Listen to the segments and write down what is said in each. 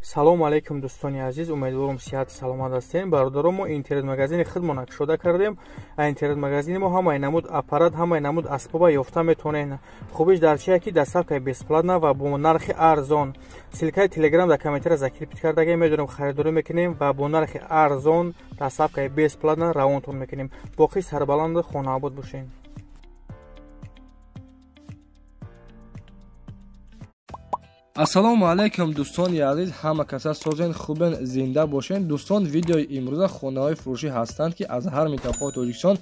салому алейкум дӯстони азиз, умедворам сиҳати саломат ҳастем. бародарон, мо интернет-магазини худмона кушода кардем. Интернет-магазини мо ҳамаи намуд аппарат, ҳамаи намуд асбоба ёфта метавонед. хубиш дар чия ки доставкаи бесплатна ва бо нархи арзон. силкаи телеграм дар комментария закрепит кардаге медонем харидорӣ мекунем ва бо нархи арзон доставкаи бесплатна равонтон мекунем. боқӣ сарбаланду хонаобод бошед. ассалому алайкум дӯстони азиз, ҳама каса созен хубен, зинда бошен. дӯстон, видеои имрӯза хонаҳои фурӯшӣ ҳастанд ки аз ҳар минтақаҳои Тоҷикистон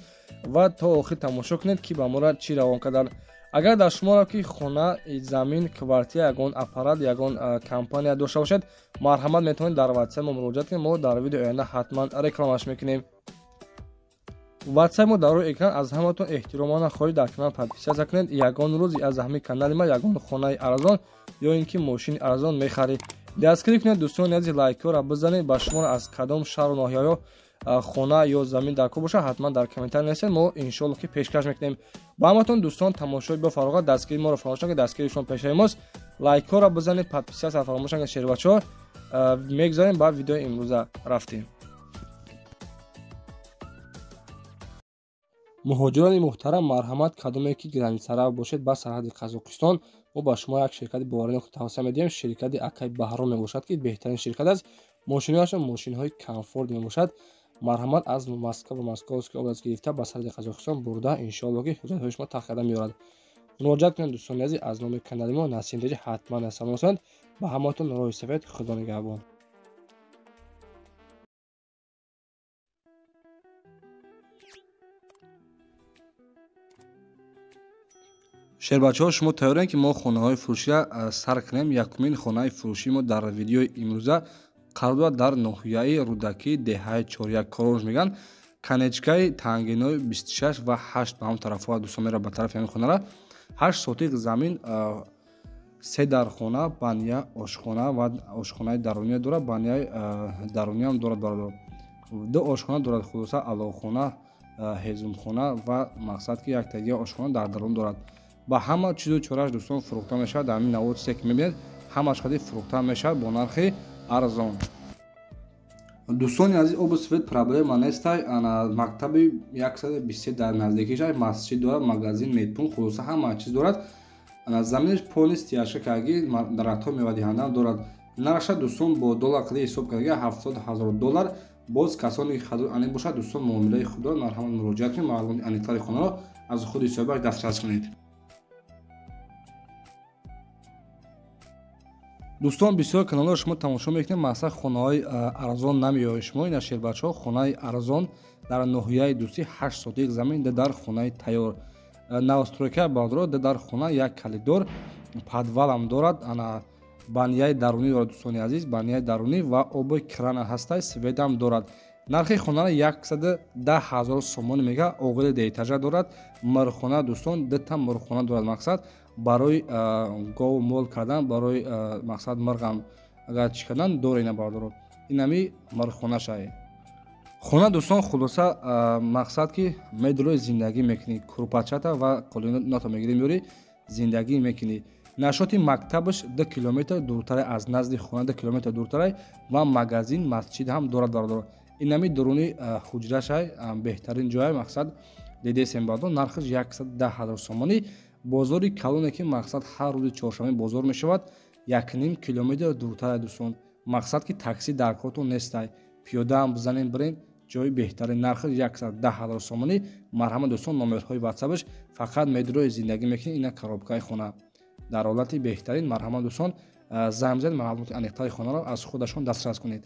ва то охир тамошо кунед ки ба мора чӣ равон карданд. агар дар шуморо ки хона, замин, квартира, ягон аппарат, ягон компания дошта бошед, марҳамат метавонед дар ватсап мо муроҷиат кунед. мо дар видеои оянда ҳатман рекламаш мекунем. ватсап мо дар рӯи экран. аз ҳаматон эҳтиромона хоҳиш дар канал подписия кунед. ягон рӯзи аз ҳамин канали ма ягон хонаи арзон ё ин ки мошини арзон мехаред, дастгирӣ кунед. дӯстони азиз, лайкҳоро бизанед. ба шумо аз кадом шаҳру ноҳияҳо хона ё замин дар кор бошад, ҳатман дар комментар нависед. мо иншоалло ки пешкаш мекунем. ба ҳаматон дӯстон, тамошои бафароғат, дастгирии моро фаромӯш накунед. дастгирии шумо пешраи мост. лайкҳоро бизанед, подписияро фаромӯш накунед. шербачаҳо мегзарем ба видеои имрӯза рафтем. муҳоҷирони муҳтарам, марҳамат, кадоме ки границара бошед ба сарҳади Қазоқистон, мо ба шумо як ширкати боваринок тавсия медиҳем. ширкати Акай Баҳром мебошад ки беҳтарин ширкат аст. мошинаҳояшон мошинҳои комфорт мебошад. марҳамат, аз Москва ва Московский област гирифта ба сарҳади Қазоқистон бурда, иншоалло ки ҳуҷҷатҳои шумо тахкада меорад. муроҷиат кунед дӯстони азиз. аз номи канали мо Насим Реҷа ҳатман салом расонед. ба ҳаматон роҳи сафед. худо нигаҳбон. шербачаҳо, шумо тайёрен ки мо хонаҳои фурӯширо сар кунем. якумин хонаи фурӯшии мо дар видеои имрӯза қарор дорад дар ноҳияи Рӯдакӣ, деҳаи Чоряк Коронж меган. канечкаи тангинои 26 ва 8 ба ҳам тарафҳо дӯстон мера ба тарафи ҳамин хонара. 8 сотиқ замин, 3 дар хона, баня, ошхона ва ошхонаи даруние дорад. баняи даруниам дорад бародарон. 2 ошхона дорад, хулоса алохона, ҳезумхона ва мақсад ки яктагия ошхона дар дарун дорад. ба ҳама чизу чораш дӯстон фурӯхта мешавад. дар ҳамин наводисе ки мебинед, ҳамаш қади фурӯхта мешавад бо нархи арзон. дӯстони азиз, оби сафед проблема нестай. мактаби 123 дар наздикиша масҷид дорад, магазин, медпункт, хулоса ҳама чиз дорад. заминиш пони стяжка кардаги дарахтҳо мевадиҳандам дорад. нарша дӯстон бо доллар қади ҳисоб кардаги $70,000. боз касоне ки хадр анӣ бошад, дӯстон муомилаи худ дорад. марҳамат, муроҷиат кунед. маълумоти аниқтари хонаро аз худи соҳибаш дастрас кунед. дӯстон, бисёр каналҳоро шумо тамошо мекунед. мақсад хонаҳои арзон намеёред шумо. ина шербачаҳо хонаи арзон дар ноҳияи дӯстӣ 8 сотиқ замин дар хонаи тайёр. навстройка бардорад дар хона, як калидор, подвалам дорад. баняи дарунӣ дорад дӯстони азиз, баняи дарунӣ ва оби крана ҳастай, светам дорад. нархи хонара 110,000 сомон мега. оғили деэтажа дорад. мирхона дӯстон, дита мирхона дорад. мақсад барои гов мол кардан, барои мақсад мирғам агар чӣ кардан дора ина бардород. инами мирхонашае. хона дӯстон, хулоса мақсад ки медулои зиндагӣ мекунӣ. курпачата ва қулиното мегирӣ меёрӣ, зиндагӣ мекунӣ. нашоти мактабаш 2 километр дуртара аз назди хона, 2 километр дуртара ва магазин, масҷид ҳам дорад бардород. инами дуруни ҳуҷрашай беҳтарин ҷоя. мақсад дедесем бардор. нархиш 110,000 сомонӣ. бозори калоне ки мақсад ҳар рӯзи чоршанбе бозор мешавад. 1,5 километр дуртара дӯстон. мақсад ки такси дар котон нестай. пиёдаам бизанем бирем, ҷои беҳтарин. нархи 110,000 сомонӣ. марҳамат дӯстон, номерҳои ватсапаш фақат медрои зиндагӣ мекунед. ина коробкаи хона дар ҳолати беҳтарин. марҳамат дӯстон, занг бизанед, маълумоти аниқтаи хонаро аз худашон дастрас кунед.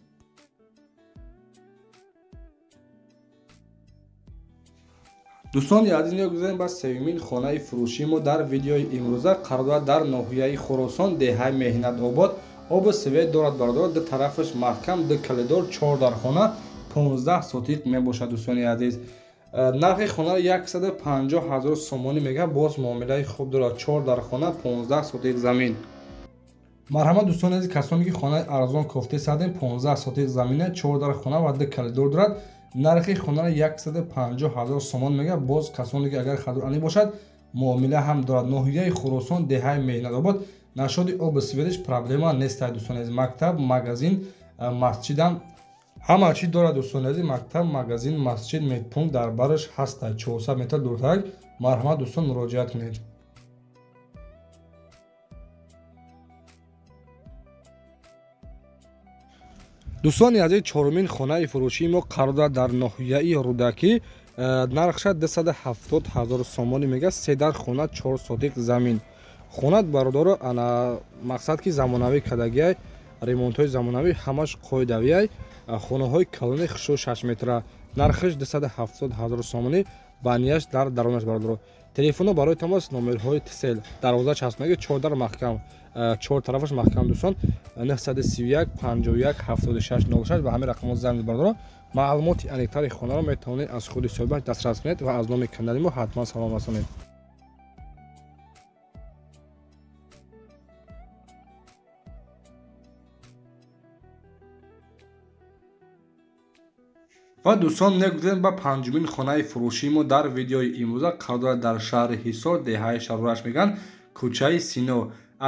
дӯстони азиз, мегузарем ба севимин хонаи фурӯшии мо дар видеои имрӯза. қарор дорад дар ноҳияи Хӯросон, деҳаи Меҳнатобод. оби свет дорад бардорад. ду тарафаш маҳкам, ду калидор, 4 дар хона, 15 сотиқ мебошад. дӯстони азиз, нархи хона 150,000 сомонӣ мега. боз муомилаи хуб дорад. 4 дар хона, 15 сотиқ замин. марҳамат дӯстони азиз, касоне ки хонаи арзон кофта садем, 15 сотиқ замина, 4 дар хона ва 2 калидор дорад. нархи хонара 150,000 сомон мега. боз касоне ки агар хадр анӣ бошад, муомила ҳам дорад. ноҳияи Хӯросон, деҳаи Меҳнатобод. нашоди оби светиш проблема нестай дӯстони азиз. Мактаб, магазин, масҷидам ҳама чӣ дорад дӯстони азиз. Мактаб, магазин, масҷид, медпункт дар бараш ҳастай 400 метр дуртарак. Марҳамат дӯстон муроҷиат кунед. дӯстони азиз, чорумин хонаи фурӯшии мо қарор дорад дар ноҳияи Рӯдакӣ. Нархша 270 000 сомонӣ мега. 3 дар хона, 4 сотик замин. Хонат бародаро мақсад ки замонавӣ кардагиай, ремонтҳои замонавӣ ҳамаш қоидавиай. хонаҳои калони хушо 6 метра. Нархш 270 000 сомонӣ. банияш дар даронаш бародаро. телефоно барои тамос номерҳои тсел 1269 4 дар маҳкам, 4 тарафаш маҳкам дӯстон 931 51 76 06 ба ҳамин рақамҳо занг бародаро. маълумоти аниқтари хонаро метавонед аз худи соҳибаш дастрас кунед ва аз номи канали мо ҳатман салом расонед. ва дӯстон мегузарем ба панҷумин хонаи фурӯшии мо дар видеои имрӯза. қарор дорад дар шаҳри Ҳисор, деҳаи Шарураш меган, кӯчаи Сино.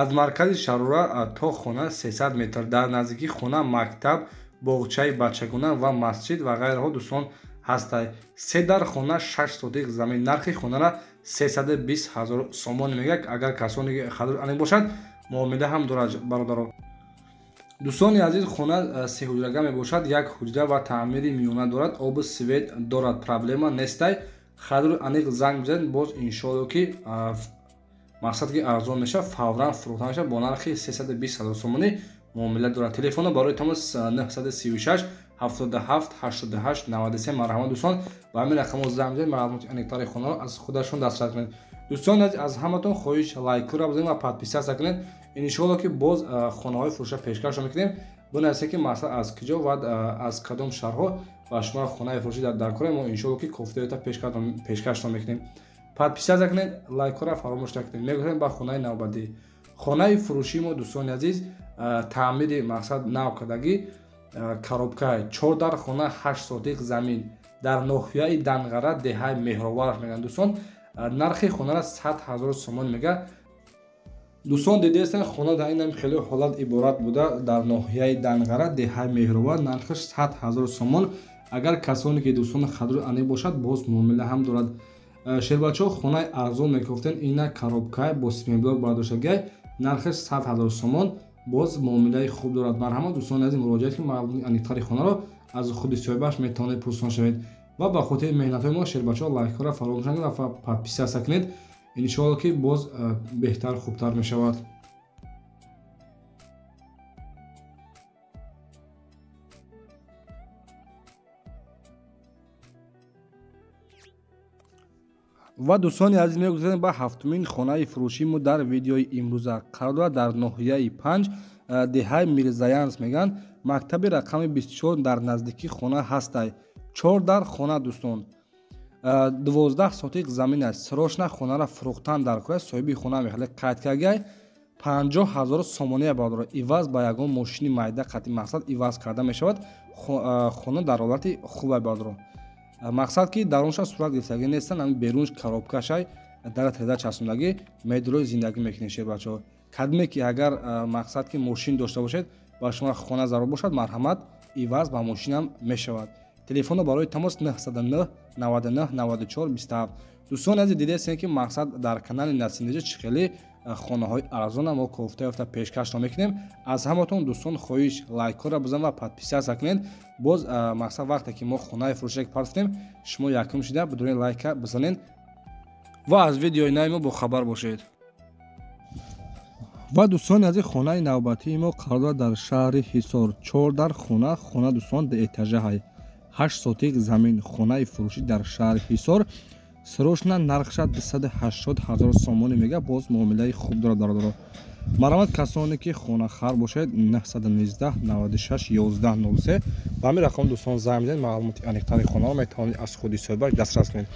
аз маркази Шарура то хона 300 метр. дар наздикии хона мактаб, боғчаи бачагона ва масҷид ва ғайраҳо дӯстон ҳастай. 3 дар хона 6 сотик замин. нархи хонара 320 000 сомон мегӯяд. агар касоне хадр ани бошад муомила ҳам дорад бародаро. дӯстони азиз, хона сеҳуҷрага мебошад. як ҳуҷра ва таъмири миёна дорад. оби свет дорад. проблема нестай. хадр аниқ занг бизанед. боз иншоалло ки мақсад ки арзон меша, фавран фурӯхта меша. бо нархи 320 000 сомонӣ муомила дорад. телефоно барои тамос 936 77 88 93. марҳамат дӯстон, ба ҳамин рақамҳо занг бизанед. маълумоти аниқтари хонаро аз худашон дастрас кунед. дӯстони азиз, аз ҳаматон хоҳиш лайкора бизанед ва подписатсия кунед. иншоалло ки боз хонаҳои фурӯша пешкаш мекунем. бинависед ки мақсад аз киҷо ва аз кадом шаҳрҳо ва шумо хонаи фурӯшӣ дар кор мо иншоалло ки кофтаёта пешкаштон мекунем. подписатсия кунед, лайкора фаромӯш накунед. мегӯем ба хонаи навбатӣ. хонаи фурӯшии мо дӯстони азиз, таъмири мақсад нав кардагӣ, коробкаи 4 дар хона 8 сотик замин дар ноҳияи Данғара, деҳаи Меҳровараш мегӯянд дӯстон. нархи хонара 100 000 сомон мега. дӯстон дидестен хона дар ин хеле ҳолат иборат буда. дар ноҳияи Данғара, деҳаи Меҳровар, нархиш 100 000 сомон. агар касоне ки дӯстон хадр ани бошад боз муомила ҳам дорад. шербачо хонаи арзон мекуфтен. ина коробкаи бо симеблок бардоштагиай, нархиш 100 000 сомон. боз муомилаи хуб дорад. марҳамат дӯстони азиз, муроҷиат ки маълумоти аниқтари хонаро аз худи соҳибаш метавонед пурсон шавед. ва ба хотири меҳнатҳои мо шербачо лайкора фаромӯш накунед ва подписатсия кунед. иншоалло ки боз беҳтар хубтар мешавад. ва дӯстони азиз, мегузарем ба ҳафтумин хонаи фурӯшии мо дар видеои имрӯза. қарор дорад дар ноҳияи 5, деҳаи Мирзаянс меган, мактаби рақами 24 дар наздикии хона ҳастай. 4 дар хона дӯстон, 12 сотик замин аст. сирошна хонара фурӯхтан дар кор аст. соҳиби хона мехоҳад қайд кардагиай 50 000 сомония бародаро. иваз ба ягон мошини майда қатъи мақсад иваз карда мешавад. хона дар ҳолати хубе бародаро. мақсад ки даронша сурат гирифтагӣ нестан, ҳамин берунш коробкашай дар треда часпондагӣ медрои зиндагӣ мекунед шербачаҳо. кадме ки агар мақсад ки мошин дошта бошед, ба шумо хона зарур бошад, марҳамат иваз ба мошинам мешавад. телефоно барои тамос 909 99 94 27. дӯстони азиз, дидестем ки мақсад дар канали Насимниҷод чӣ хеле хонаҳои арзона мо кофта пешкашро мекунем. аз ҳаматон дӯстон хоҳиш лайкора бизан ва подписатсия кунед. боз мақсад вақте ки мо хонаи фурӯширо партофтем, шумо якум шида бидуни лайка бизанед ва аз видеои нави мо бохабар бошед. ва дӯстони азиз, хонаи навбатии мо қарор дорад дар шаҳри Ҳисор. 4 дар хона дӯстон деэтажаҳай 8 сотик замин. хонаи фурӯшӣ дар шаҳри Ҳисор. сирошна нархша 280 000 сомонӣ мега. боз муомилаи хуб дорад бародаро. марҳамат касоне ки хонахар бошед 919 96 11 03. ба ҳамин рақам дӯстон занг бизанед. маълумоти аниқтари хонаро метавонед аз худи соҳибаш дастрас кунед.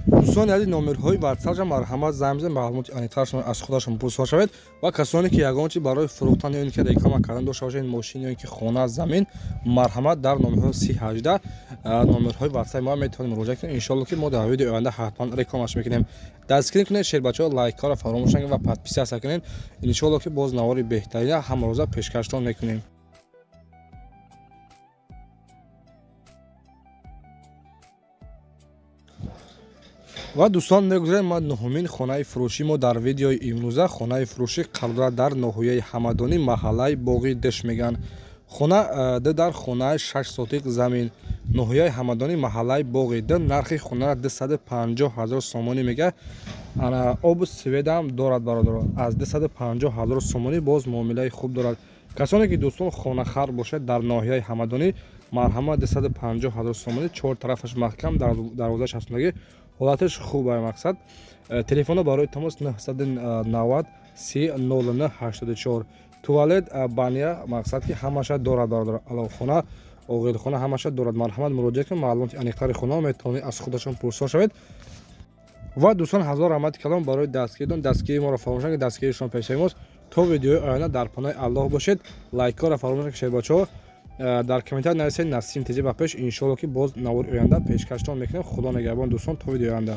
дӯстони азиз, номерҳои ватсапша марҳамат занг бизанед. маълумоти аниқтарашон аз худашон пурсон шавед. ва касоне ки ягон чиз барои фурӯхтан ё ин ки реклама кардан дошта бошед, мошин ё ин ки хона, замин, марҳамат дар номерҳои 318 номерҳои ватсапи мо метавонед муроҷиат кунед. иншоалло ки мо дар видеои оянда ҳатман рекламаш мекунем. дастгирӣ кунед, шербачаҳо лайкора фаромӯш накунед ва подписатсия кунед. иншоалло ки боз навори беҳтарина ҳамрӯза пешкаштон мекунем. ва дӯстон мегузарем ма нуҳумин хонаи фурӯши мо дар видеои имрӯза хонаи фурӯши қарора дар ноҳияи ҳамадонӣ маҳаллаи боғи диш меган. хона дар хонаи 6 сотик замин ноҳияи ҳамадонӣ маҳаллаи боғи д нархи хона 250 000 сомонӣ мега. обу сведам дорад бародаро аз 250 000 сомонӣ боз муомилаи хуб дорад. касоне ки дӯстон хонахар бошад дар ноҳияи ҳамадонӣ марҳама 250 000 сомонӣ чор тарафаш маҳкам дарвозааш ҳастундаги ҳолаташ хуб ай мақсад. телефона барои тамос 990 309 84 туалет бания мақсад ки ҳамаша дорад бародар аловхона оғилхона ҳамаша дорад. марҳамат муроҷиат кунед маълумоти аниқтари хона метавонед аз худашон пурсон шавед. ва дӯстон ҳазор раҳмати калом барои дастгиридон дастгирии моро фаромӯш накунед дастгиришон пешаи мост. то видеои оянда дар паноҳи аллоҳ бошед. лайккора фаромӯш накунед бачаҳо дар комментар нависед насим теҷа ба пеш иншоалло ки боз навори оянда пешкаштон мекунем. худо нигаҳбон дӯстон то видеои оянда.